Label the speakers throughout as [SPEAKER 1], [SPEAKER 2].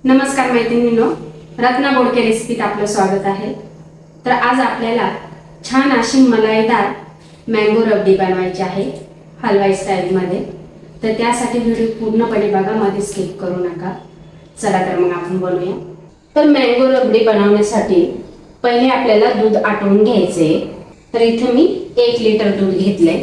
[SPEAKER 1] नमस्कार मैत्रिणींनो, रत्ना बोडके रेसिपीत आपलं स्वागत आहे। तर आज आपल्याला छान अशी मलाईदार मँगो रबडी बनवायची आहे हलवाई स्टाईलमध्ये। तर त्यासाठी व्हिडिओ पूर्णपणे बघा, मध्ये स्किप करू नका। चला तर मग आपण बनवूया। तर मँगो रबडी बनवण्यासाठी पहिले आपल्याला दूध आटवून घ्यायचे। तर इथे मी 1 लिटर दूध घेतले।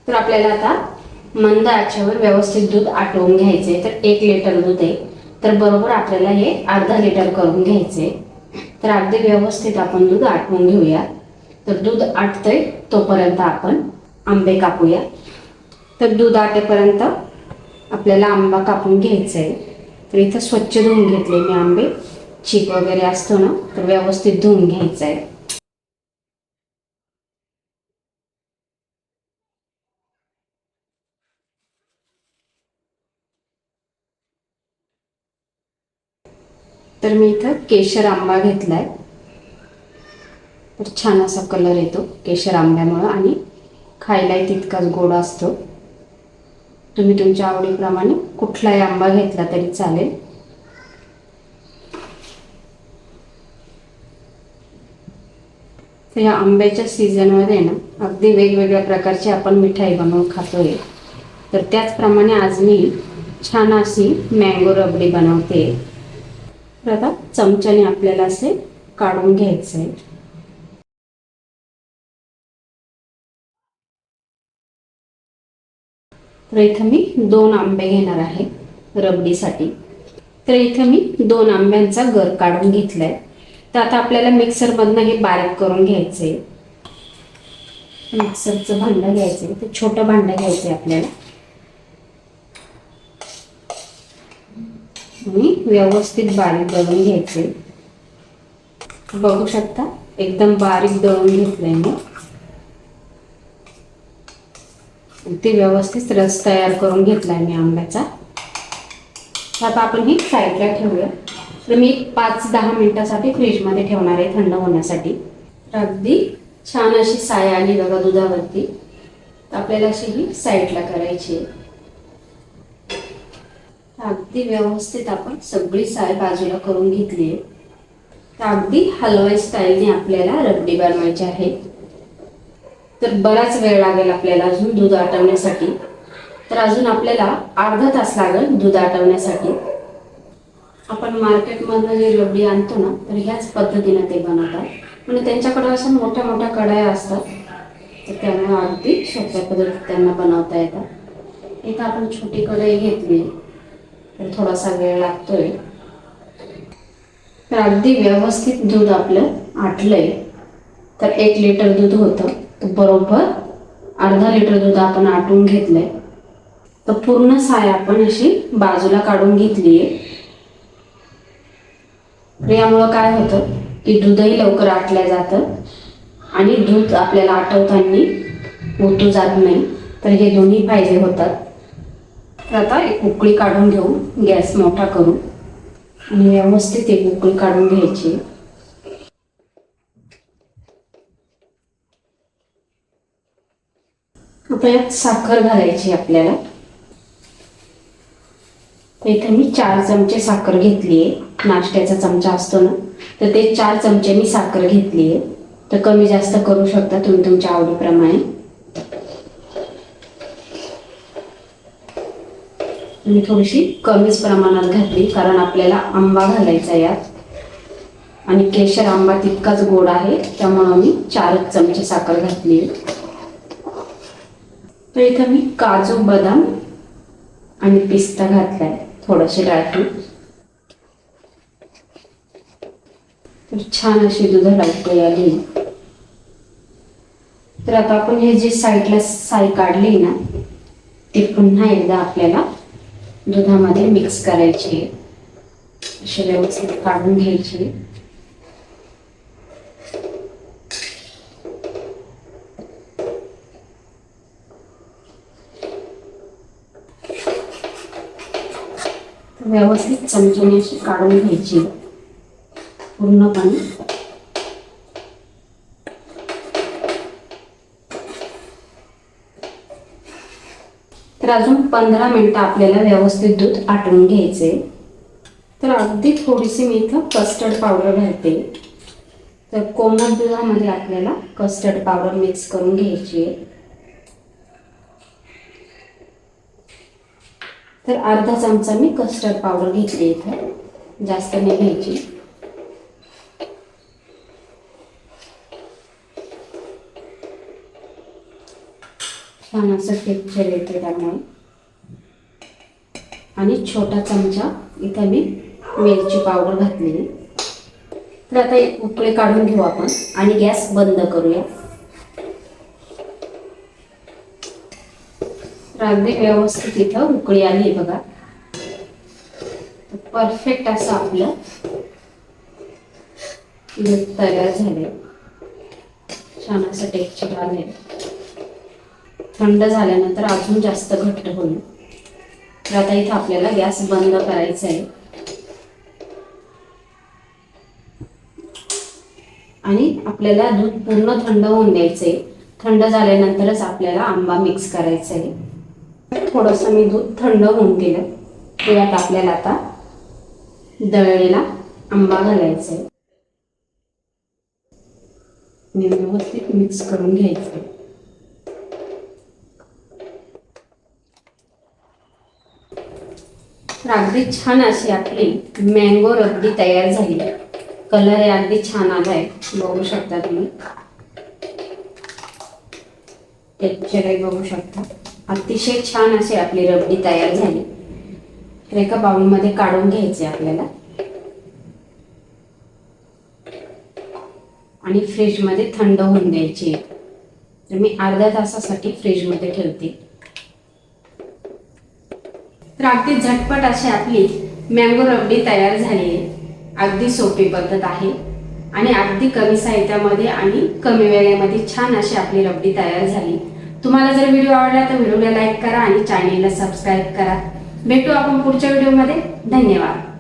[SPEAKER 1] तर आपल्याला आता मंद आचेवर व्यवस्थित दूध आटवून घ्यायचे। तर 1 लिटर दूध आहे, तर बरोबर आपल्याला हे अर्धा लिटर करून घ्यायचे। तर अगदी व्यवस्थित आपण दूध आटवून घेऊया। तर दूध आटतंय तोपर्यंत आपण आंबे कापूया। तर दूध आटेपर्यंत आपल्याला आंबा कापून घ्यायचा आहे। तर इथं स्वच्छ धुवून घेतले मी आंबे, चीक वगैरे असतो ना, तर व्यवस्थित धुवून घ्यायचं आहे। तर मी इथं केशर आंबा घेतलाय। तर छान असा कलर येतो केशर आंब्यामुळे आणि खायलाही तितकाच गोड असतो। तुम्ही तुमच्या आवडीप्रमाणे कुठलाही आंबा घेतला तरी चालेल। तर या आंब्याच्या सीझनमध्ये ना अगदी वेगवेगळ्या प्रकारची आपण मिठाई बनवून खातोय। तर त्याचप्रमाणे आज मी छान अशी मँगो रबडी बनवते। तर आता चमच्याने आपल्याला असे काढून घ्यायचे आहे। तर इथं मी 2 आंबे घेणार आहे रबडीसाठी। तर इथं मी 2 आंब्यांचा गर काढून घेतलाय। तर आता आपल्याला मिक्सरमधनं हे बारीक करून घ्यायचे। मिक्सरचं भांडं घ्यायचं, ते छोटं भांडं घ्यायचं आपल्याला आणि व्यवस्थित बारीक दळून घ्यायचे। बघू शकता एकदम बारीक दळून घेतलंय मी। ते व्यवस्थित रस तयार करून घेतलाय मी आंब्याचा। आता आपण ही साईडला ठेवूया। तर मी 5-10 मिनिटासाठी फ्रीजमध्ये ठेवणार आहे थंड होण्यासाठी। अगदी छान अशी साय आली बघा दुधावरती। आपल्याला अशी ही साईडला करायची आहे। अगदी व्यवस्थित आपण सगळी साय बाजूला करून घेतली आहे। तर अगदी हलवाई स्टाईलने आपल्याला रबडी बनवायची आहे। तर बराच वेळ लागेल आपल्याला अजून दूध आटवण्यासाठी। तर अजून आपल्याला अर्धा तास लागेल दूध आटवण्यासाठी। आपण मार्केटमधनं जे रबडी आणतो ना, तर ह्याच पद्धतीने ते बनवतात। म्हणजे त्यांच्याकडे अशा मोठ्या मोठ्या कढया असतात, तर त्यामुळे अगदी सोप्या पद्धतीत त्यांना बनवता येतात। इथं आपण छोटी कढई घेतली, तर थोडासा वेळ लागतोय। तर अगदी व्यवस्थित दूध आपलं आटलंय। तर 1 लिटर दूध होतं, तर बरोबर अर्धा लिटर दूध आपण आटून घेतलंय। तर पूर्ण साय आपण अशी बाजूला काढून घेतलीये। यामुळं काय होतं की दूधही लवकर आटलं जातं आणि दूध आपल्याला आटवताना ओतू जात नाही। तर हे दोन्ही फायदे होतात। तर आता एक उकळी काढून घेऊ, गॅस मोठा करू आणि व्यवस्थित एक उकळी काढून घ्यायची। आता यात साखर घालायची आपल्याला। इथे मी 4 चमचे साखर घेतली आहे। नाश्त्याचा चमचा असतो ना, तर ते 4 चमचे मी साखर घेतली आहे। तर कमी जास्त करू शकता तुम्ही तुमच्या आवडीप्रमाणे। मी थोडीशी कमीच प्रमाणात घातली, कारण आपल्याला आंबा घालायचा यात आणि केशर आंबा तितकाच गोड आहे, त्यामुळे मी 4 चमचे साखर घातली। तर इथं मी काजू, बदाम आणि पिस्ता घातलाय, थोडेसे ड्रायफ्रूट। तर छान अशी दुधाला उकळी आली। तर आता आपण हे जे साईडला साय काढली ना, ती पुन्हा एकदा आपल्याला दुधामध्ये मिक्स करायची, अशी व्यवस्थित काढून घ्यायची। व्यवस्थित चमच्याने अशी काढून घ्यायची पूर्णपणे। तर अजून 15 मिनिटं आपल्याला व्यवस्थित दूध आटवून घ्यायचे. तर अगदी थोडीशी मी इथं कस्टर्ड पावडर घालते. तर कोमट दुधामध्ये आपल्याला कस्टर्ड पावडर मिक्स करून घ्यायची आहे. तर अर्धा चमचा मी कस्टर्ड पावडर घेतली इथं, जास्त नाही घ्यायची. छान असं टेक्स्चर येते त्यामुळे. आणि छोटा चमचा इथं मी वेलची पावडर घातली. तर आता एक उकळी काढून घेऊ आपण आणि गॅस बंद करूया. तर अगदी व्यवस्थित इथं उकळी आली बघा. परफेक्ट असं आपलं दूध तयार झाले. छान असं टेक्स्चर आले. थंड झाल्यानंतर अजून जास्त घट्ट होईल. तर आता इथं आपल्याला गॅस बंद करायचा आहे आणि आपल्याला दूध पूर्ण थंड होऊन द्यायचंय. थंड झाल्यानंतरच आपल्याला आंबा मिक्स करायचा आहे. थोडंसं मी दूध थंड होऊन दिलं. त्यात आपल्याला आता दळलेला आंबा घालायचा आहे. व्यवस्थित मिक्स करून घ्यायचं. अगदी छान अशी आपली मँगो रबडी तयार झाली. कलर हे अगदी छान आलाय, बघू शकता तुम्ही. टेक्स्चर बघू शकता. अतिशय छान अशी आपली रबडी तयार झाली. तर एका बाउलमध्ये काढून घ्यायचे आपल्याला आणि फ्रीजमध्ये थंड होऊन द्यायची. तर मी अर्ध्या तासासाठी फ्रीजमध्ये ठेवते. तर अगदी झटपट अशी आपली मँगो रबडी तयार झाली आहे. अगदी सोपी पद्धत आहे आणि अगदी कमी साहित्यामध्ये आणि कमी वेळेमध्ये छान अशी आपली रबडी तयार झाली. तुम्हाला जर व्हिडिओ आवडला तर व्हिडिओला लाईक करा आणि चॅनेलला सबस्क्राईब करा. भेटू आपण पुढच्या व्हिडिओमध्ये. धन्यवाद.